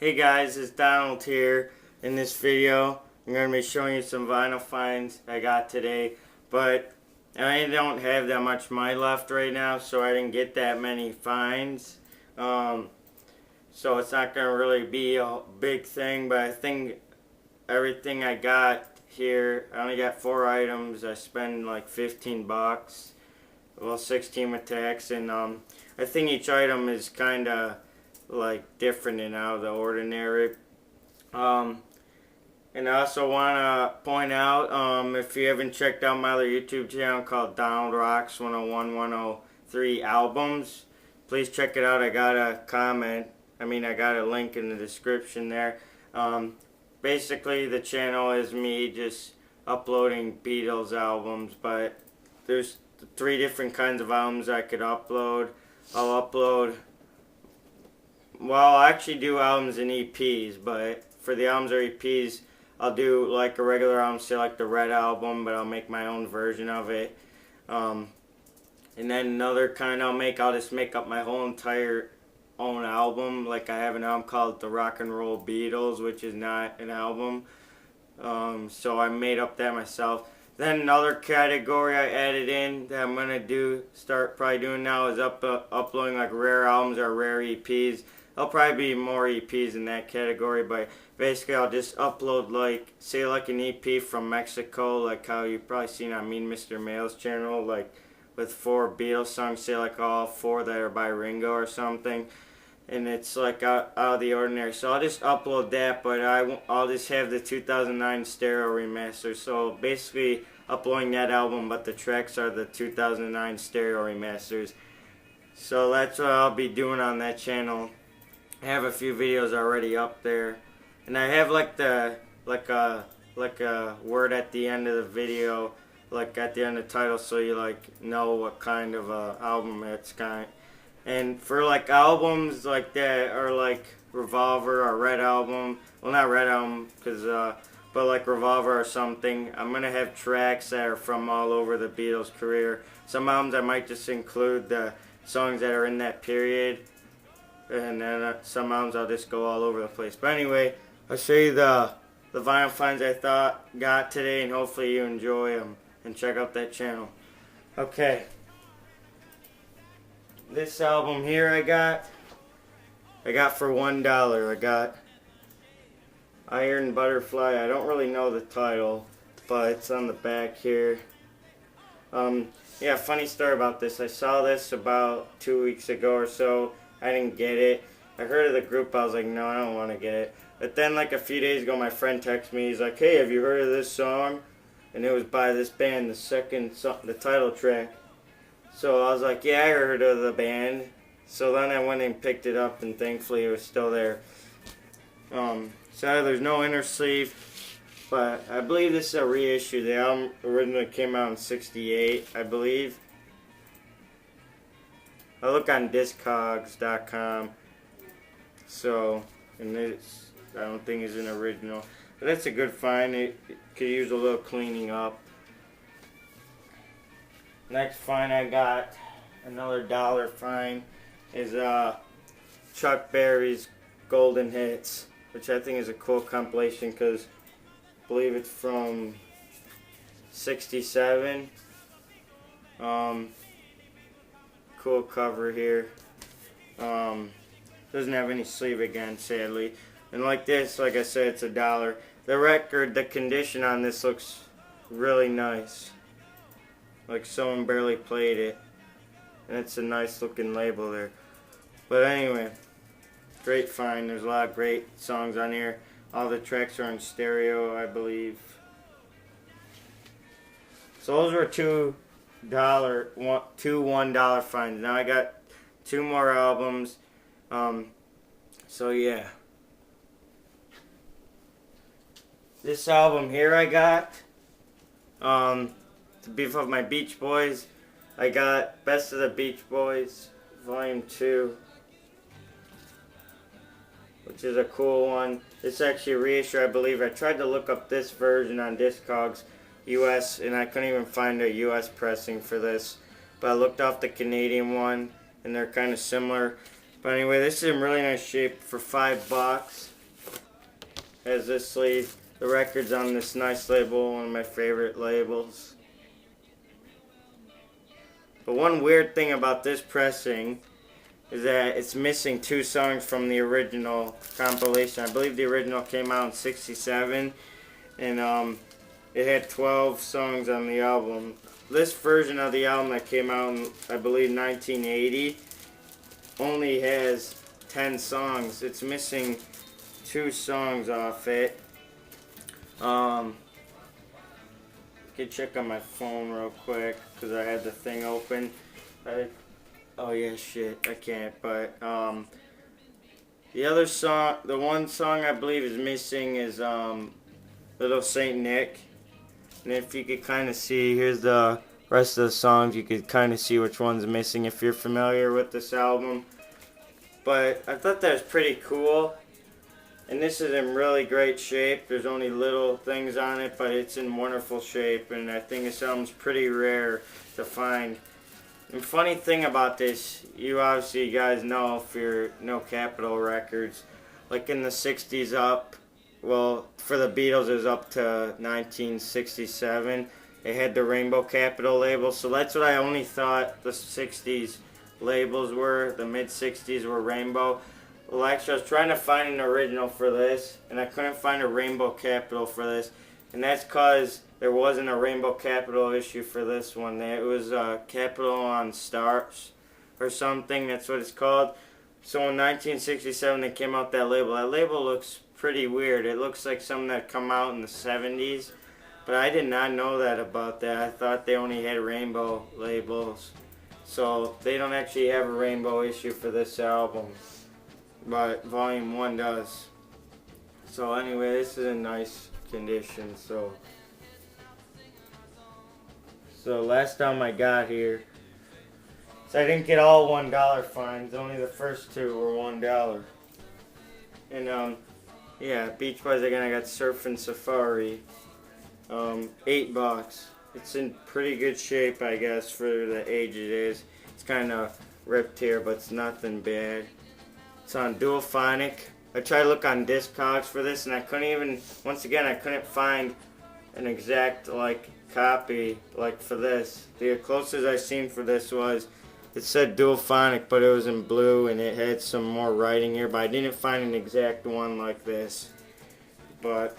Hey guys, it's Donald here. In this video, I'm going to be showing you some vinyl finds I got today, but I don't have that much money left right now, so I didn't get that many finds. So it's not going to really be a big thing, but I think everything I got here, I only got 4 items. I spent like 15 bucks, well 16 with tax, and I think each item is kind of like different and out of the ordinary. And I also want to point out, if you haven't checked out my other YouTube channel called Donald Rocks 101 103 Albums, please check it out. I got a link in the description there. Basically the channel is me just uploading Beatles albums, but there's 3 different kinds of albums I could upload. I'll actually do albums and EPs, but for the albums or EPs, I'll do like a regular album, say like the Red Album, but I'll make my own version of it. And then another kind I'll just make up my whole entire own album. Like I have an album called The Rock and Roll Beatles, which is not an album. So I made up that myself. Then another category I added in that I'm going to start probably doing now is uploading like rare albums or rare EPs. There'll probably be more EPs in that category, but basically I'll just upload say like an EP from Mexico, like how you've probably seen on Mean Mr. Mail's channel, like with 4 Beatles songs, say like all 4 that are by Ringo or something, and it's like out of the ordinary. So I'll just upload that, but I'll just have the 2009 stereo remaster. So basically uploading that album, but the tracks are the 2009 stereo remasters. So that's what I'll be doing on that channel. I have a few videos already up there, and I have like a word at the end of the video, like at the end of the title, so you like know what kind of album it's kind. And for like albums like that, or like Revolver or Red Album, well not Red Album, but like Revolver or something, I'm gonna have tracks that are from all over the Beatles' career. Some albums I might just include the songs that are in that period, and then some albums I'll just go all over the place. But anyway, I'll show you the vinyl finds I got today, and hopefully you enjoy them and check out that channel. Okay, this album here I got for $1. I got Iron Butterfly. I don't really know the title, but it's on the back here. Yeah, funny story about this. I saw this about 2 weeks ago or so. I didn't get it. I heard of the group. I was like, no, I don't want to get it. But then like a few days ago, my friend texted me. He's like, hey, have you heard of this song? And it was by this band, the title track. So I was like, yeah, I heard of the band. So then I went and picked it up, and thankfully it was still there. So there's no inner sleeve, but I believe this is a reissue. The album originally came out in '68, I believe. I look on Discogs.com. So, and this I don't think is an original, but that's a good find. It could use a little cleaning up. Next find I got, another $1 find, is Chuck Berry's Golden Hits, which I think is a cool compilation because I believe it's from '67. Cool cover here. Doesn't have any sleeve again, sadly. And like this, like I said, it's $1. The condition on this looks really nice. Like someone barely played it. And it's a nice looking label there. But anyway, great find. There's a lot of great songs on here. All the tracks are in stereo, I believe. So those were two $1 finds. Now I got 2 more albums. So yeah. This album here I got, to beef up my Beach Boys. I got Best of the Beach Boys, Volume 2, which is a cool one. It's actually a reissue, I believe. I tried to look up this version on Discogs US, and I couldn't even find a US pressing for this. But I looked off the Canadian one, and they're kind of similar. But anyway, this is in really nice shape for $5. has this sleeve. The record's on this nice label, one of my favorite labels. But one weird thing about this pressing is that it's missing 2 songs from the original compilation. I believe the original came out in '67, and it had 12 songs on the album. This version of the album that came out in, I believe, 1980 only has 10 songs. It's missing 2 songs off it. Could check on my phone real quick because I had the thing open. Oh yeah, shit, I can't. But the other song, the one song I believe is missing is Little Saint Nick. And if you could kind of see, here's the rest of the songs. You could kind of see which one's missing if you're familiar with this album. But I thought that was pretty cool. And this is in really great shape. There's only little things on it, but it's in wonderful shape. And I think this album's pretty rare to find. And funny thing about this, you obviously guys know if you're no Capitol Records, like in the 60s up, well, for the Beatles it was up to 1967. They had the Rainbow Capitol label, so that's what I only thought the 60s labels were. The mid-60s were Rainbow. Well, actually, I was trying to find an original for this, and I couldn't find a Rainbow Capitol for this. And that's because there wasn't a Rainbow Capitol issue for this one. It was Capitol on Stars or something. That's what it's called. So in 1967, they came out that label. That label looks pretty weird. It looks like something that come out in the 70s. But I did not know that about that. I thought they only had Rainbow labels. So they don't actually have a Rainbow issue for this album. But Volume 1 does. So anyway, this is in nice condition. So last time I got here, so I didn't get all $1 fines. Only the first 2 were $1. And yeah, Beach Boys again. I got Surfin' Safari, $8. It's in pretty good shape, I guess, for the age it is. It's kind of ripped here, but it's nothing bad. It's on Duophonic. I tried to look on Discogs for this, and I couldn't even. Once again, I couldn't find an exact copy for this. The closest I seen for this was it said Duophonic, but it was in blue, and it had some more writing here. But I didn't find an exact one like this. But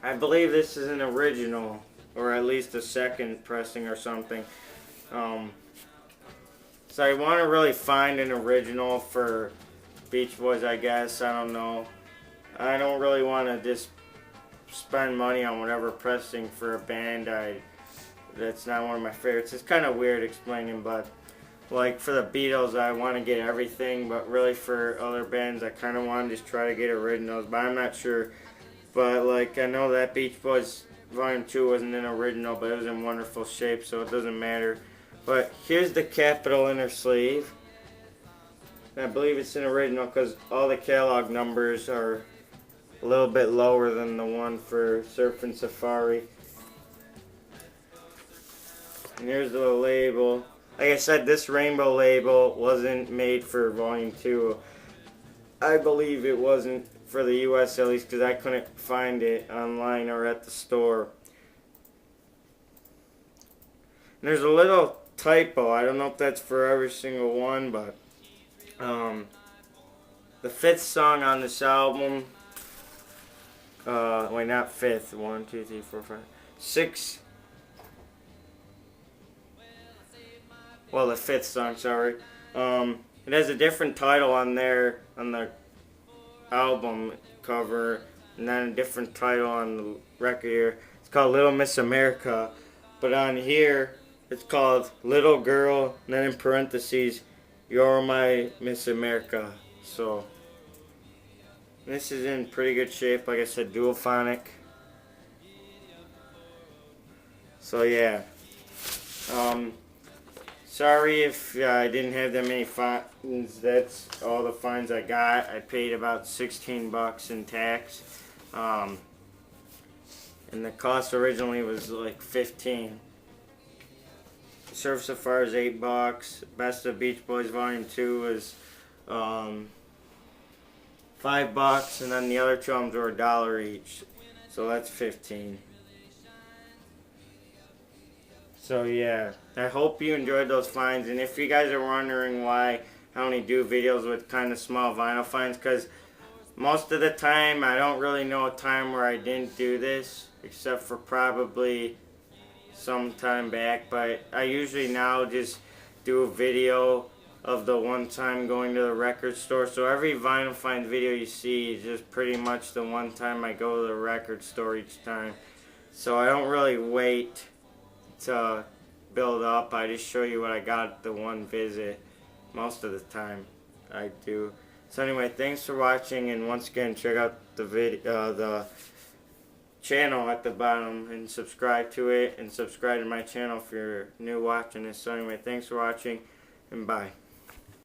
I believe this is an original, or at least a second pressing or something. So I want to really find an original for Beach Boys, I guess. I don't know. I don't really want to just spend money on whatever pressing for a band that's not one of my favorites. It's kind of weird explaining, but like for the Beatles, I want to get everything, but really for other bands, I kind of want to just try to get originals, but I'm not sure. But I know that Beach Boys Volume 2 wasn't an original, but it was in wonderful shape, so it doesn't matter. But here's the Capitol inner sleeve. And I believe it's an original because all the catalog numbers are a little bit lower than the one for Surfin' Safari. And here's the label. Like I said, this rainbow label wasn't made for Volume 2. I believe it wasn't for the US at least because I couldn't find it online or at the store. And there's a little typo. I don't know if that's for every single one, but the 5th song on this album, wait, not 5th, 1, 2, 3, 4, 5, 6, well, the 5th song, sorry, it has a different title on there, on the album cover, and then a different title on the record here. It's called Little Miss America, but on here, it's called Little Girl, and then in parentheses, You're My Miss America. So this is in pretty good shape. Like I said, Duophonic. So yeah. Sorry if I didn't have that many fines. That's all the fines I got. I paid about $16 in tax. And the cost originally was like $15. Surf Safari is $8. Best of Beach Boys Volume 2 is $5. $5, and then the other 2 albums were $1 each. So that's 15. So yeah, I hope you enjoyed those finds. And if you guys are wondering why I only do videos with kind of small vinyl finds, because most of the time I don't really know a time where I didn't do this, except for probably some time back. But I usually now just do a video of the one time going to the record store. So every vinyl find video you see is just pretty much the one time I go to the record store each time. So I don't really wait to build up. I just show you what I got at the one visit most of the time. I do. So anyway, thanks for watching, and once again check out the channel at the bottom and subscribe to it, and subscribe to my channel if you're new watching this. So anyway, thanks for watching, and bye.